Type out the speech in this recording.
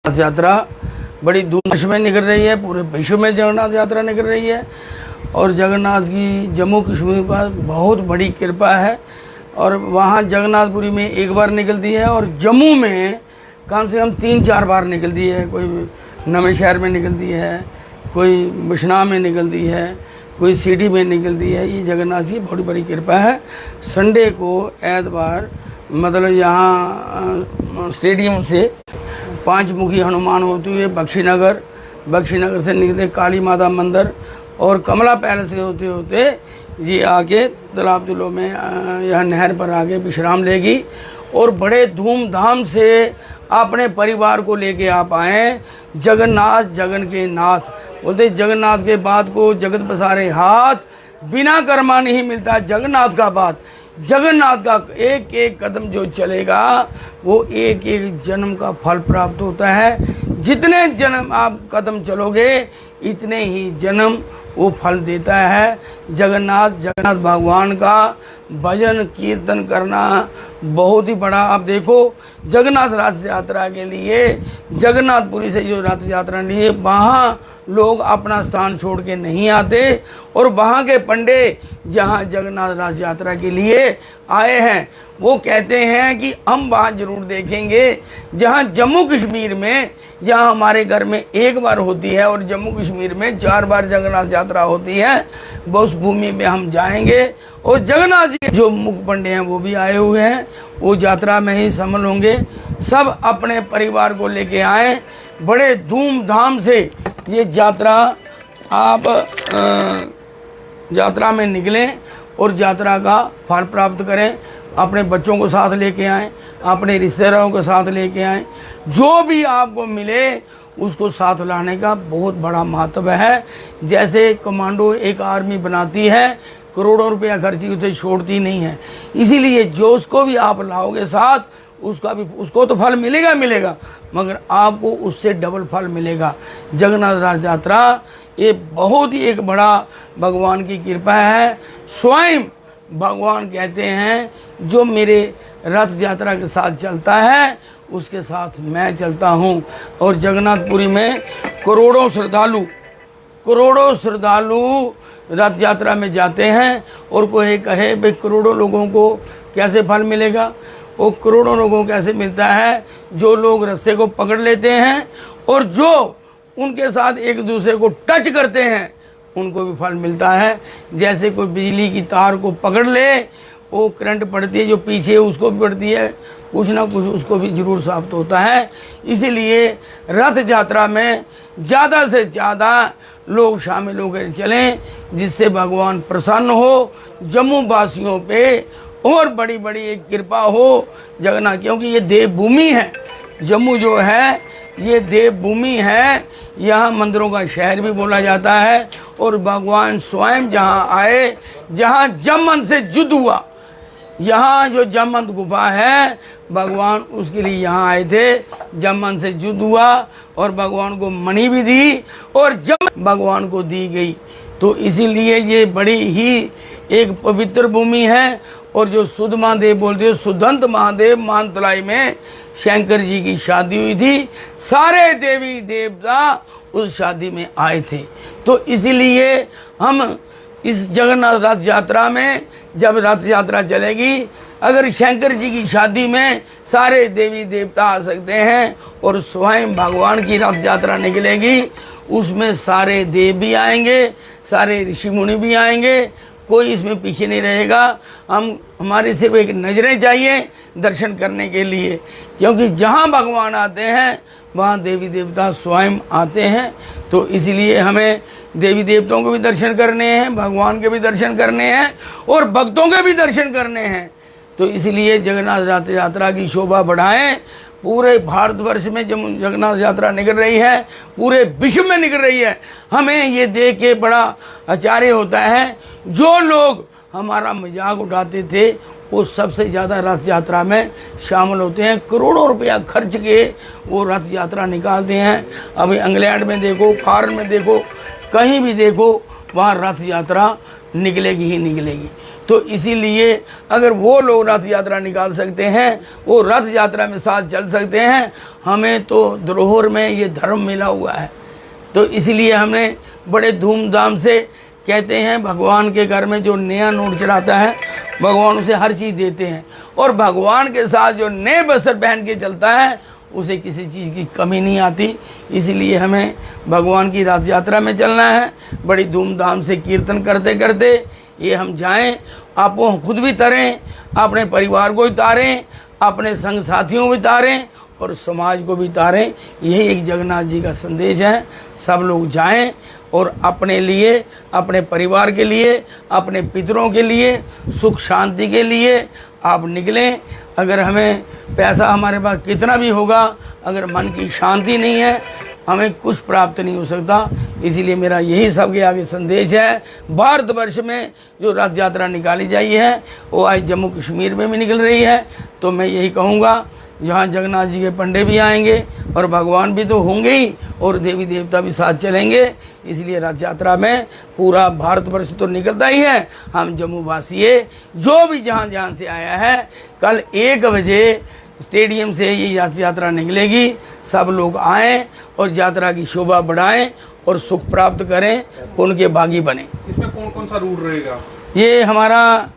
रथ यात्रा बड़ी धूमधाम में निकल रही है। पूरे विश्व में जगन्नाथ यात्रा निकल रही है और जगन्नाथ की जम्मू कश्मीर पर बहुत बड़ी कृपा है। और वहाँ जगन्नाथपुरी में एक बार निकलती है और जम्मू में कम से कम 3-4 बार निकलती है। कोई नवे शहर में निकलती है, कोई बिश्नाह में निकलती है, कोई सिटी में निकलती है। ये जगन्नाथ की बहुत बड़ी कृपा है। संडे को एतवार मतलब यहाँ स्टेडियम से 5 मुखी हनुमान होते हुए बख्शीनगर से निकलते काली माता मंदिर और कमला पैलेस से होते होते ये आके तालाब तुलो में यह नहर पर आके विश्राम लेगी। और बड़े धूमधाम से अपने परिवार को लेके आप आए। जगन्नाथ जगन के नाथ बोलते, जगन्नाथ के बाद को जगत पसारे हाथ, बिना कर्मा नहीं मिलता जगन्नाथ का बात। जगन्नाथ का एक एक कदम जो चलेगा वो एक एक जन्म का फल प्राप्त होता है। जितने जन्म आप कदम चलोगे इतने ही जन्म वो फल देता है। जगन्नाथ भगवान का भजन कीर्तन करना बहुत ही बड़ा। आप देखो जगन्नाथ रथ यात्रा के लिए जगन्नाथपुरी से जो रथ यात्रा लिए वहाँ लोग अपना स्थान छोड़ के नहीं आते। और वहाँ के पंडे जहाँ जगन्नाथ रथ यात्रा के लिए आए हैं वो कहते हैं कि हम वहाँ जरूर देखेंगे जहाँ जम्मू कश्मीर में, जहाँ हमारे घर में एक बार होती है और जम्मू कश्मीर में 4 बार जगन्नाथ यात्रा होती है, उस भूमि में हम जाएंगे। और जगन्नाथ जी जो मुख्य पंडे हैं वो भी आए हुए हैं, वो यात्रा में ही शामिल होंगे। सब अपने परिवार को लेके आए, बड़े धूमधाम से ये यात्रा आप यात्रा में निकलें और यात्रा का फल प्राप्त करें। अपने बच्चों को साथ लेके आएँ, अपने रिश्तेदारों को साथ लेके आएँ। जो भी आपको मिले उसको साथ लाने का बहुत बड़ा महत्व है। जैसे कमांडो एक आर्मी बनाती है, करोड़ों रुपया खर्ची उसे छोड़ती नहीं है। इसीलिए जो उसको भी आप लाओगे साथ उसको तो फल मिलेगा मगर आपको उससे डबल फल मिलेगा। जगन्नाथ रथ यात्रा ये बहुत ही एक बड़ा भगवान की कृपा है। स्वयं भगवान कहते हैं जो मेरे रथ यात्रा के साथ चलता है उसके साथ मैं चलता हूँ। और जगन्नाथपुरी में करोड़ों श्रद्धालु रथ यात्रा में जाते हैं। और कोई कहे भाई करोड़ों लोगों को कैसे फल मिलेगा, वो करोड़ों लोगों को कैसे मिलता है जो लोग रस्से को पकड़ लेते हैं और जो उनके साथ एक दूसरे को टच करते हैं उनको भी फल मिलता है। जैसे कोई बिजली की तार को पकड़ ले वो करंट पड़ती है, जो पीछे उसको भी पड़ती है, कुछ ना कुछ उसको भी जरूर प्राप्त होता है। इसीलिए रथ यात्रा में ज़्यादा से ज़्यादा लोग शामिल होकर चलें जिससे भगवान प्रसन्न हो, जम्मू वासियों पे और बड़ी बड़ी एक कृपा हो जगन्नाथ। क्योंकि ये देवभूमि है, जम्मू जो है ये देवभूमि है। यहाँ मंदिरों का शहर भी बोला जाता है। और भगवान स्वयं जहाँ आए, जहाँ जमवंत से युद्ध हुआ, यहाँ जो जमवंत गुफा है भगवान उसके लिए यहाँ आए थे। जमवंत से युद्ध हुआ और भगवान को मणि भी दी और जम भगवान को दी गई। तो इसीलिए ये बड़ी ही एक पवित्र भूमि है। और जो सुध महादेव बोलते हैं, सुदंत महादेव मानतलाई में शंकर जी की शादी हुई थी। सारे देवी देवता उस शादी में आए थे। तो इसीलिए हम इस जगन्नाथ रथ यात्रा में जब रथ यात्रा चलेगी, अगर शंकर जी की शादी में सारे देवी देवता आ सकते हैं और स्वयं भगवान की रथ यात्रा निकलेगी, उसमें सारे देव भी आएंगे, सारे ऋषि मुनि भी आएंगे, कोई इसमें पीछे नहीं रहेगा। हमारी सिर्फ एक नज़रें चाहिए दर्शन करने के लिए, क्योंकि जहाँ भगवान आते हैं वहाँ देवी देवता स्वयं आते हैं। तो इसीलिए हमें देवी देवताओं के भी दर्शन करने हैं, भगवान के भी दर्शन करने हैं और भक्तों के भी दर्शन करने हैं। तो इसीलिए जगन्नाथ रथ यात्रा की शोभा बढ़ाएं। पूरे भारतवर्ष में जब जगन्नाथ यात्रा निकल रही है, पूरे विश्व में निकल रही है, हमें ये देख के बड़ा आश्चर्य होता है। जो लोग हमारा मजाक उड़ाते थे वो सबसे ज़्यादा रथ यात्रा में शामिल होते हैं। करोड़ों रुपया खर्च के वो रथ यात्रा निकालते हैं। अभी इंग्लैंड में देखो, फॉरेन में देखो, कहीं भी देखो, वहाँ रथ यात्रा निकलेगी ही निकलेगी। तो इसीलिए अगर वो लोग रथ यात्रा निकाल सकते हैं, वो रथ यात्रा में साथ चल सकते हैं, हमें तो धरोहर में ये धर्म मिला हुआ है। तो इसलिए हमने बड़े धूमधाम से कहते हैं, भगवान के घर में जो नया नोट चढ़ाता है भगवान उसे हर चीज़ देते हैं, और भगवान के साथ जो नए वस्त्र पहन के चलता है उसे किसी चीज़ की कमी नहीं आती। इसीलिए हमें भगवान की रथ यात्रा में चलना है। बड़ी धूमधाम से कीर्तन करते करते ये हम जाएं, आप खुद भी तरें, अपने परिवार को भी तारें, अपने संग साथियों को भी तारें और समाज को भी तारें। यही एक जगन्नाथ जी का संदेश है। सब लोग जाएं और अपने लिए, अपने परिवार के लिए, अपने पितरों के लिए, सुख शांति के लिए आप निकलें। अगर हमें पैसा हमारे पास कितना भी होगा, अगर मन की शांति नहीं है, हमें कुछ प्राप्त नहीं हो सकता। इसीलिए मेरा यही सबके आगे संदेश है। भारतवर्ष में जो रथ यात्रा निकाली जाई है वो आज जम्मू कश्मीर में भी निकल रही है। तो मैं यही कहूँगा, यहाँ जगन्नाथ जी के पंडे भी आएंगे और भगवान भी तो होंगे ही, और देवी देवता भी साथ चलेंगे। इसलिए रथ यात्रा में पूरा भारतवर्ष तो निकलता ही है। हम जम्मू वासी जो भी जहाँ जहाँ से आया है, कल 1 बजे स्टेडियम से ये यात्रा निकलेगी। सब लोग आएँ और यात्रा की शोभा बढ़ाएं और सुख प्राप्त करें, उनके भागी बने। इसमें कौन कौन सा रूट रहेगा? ये हमारा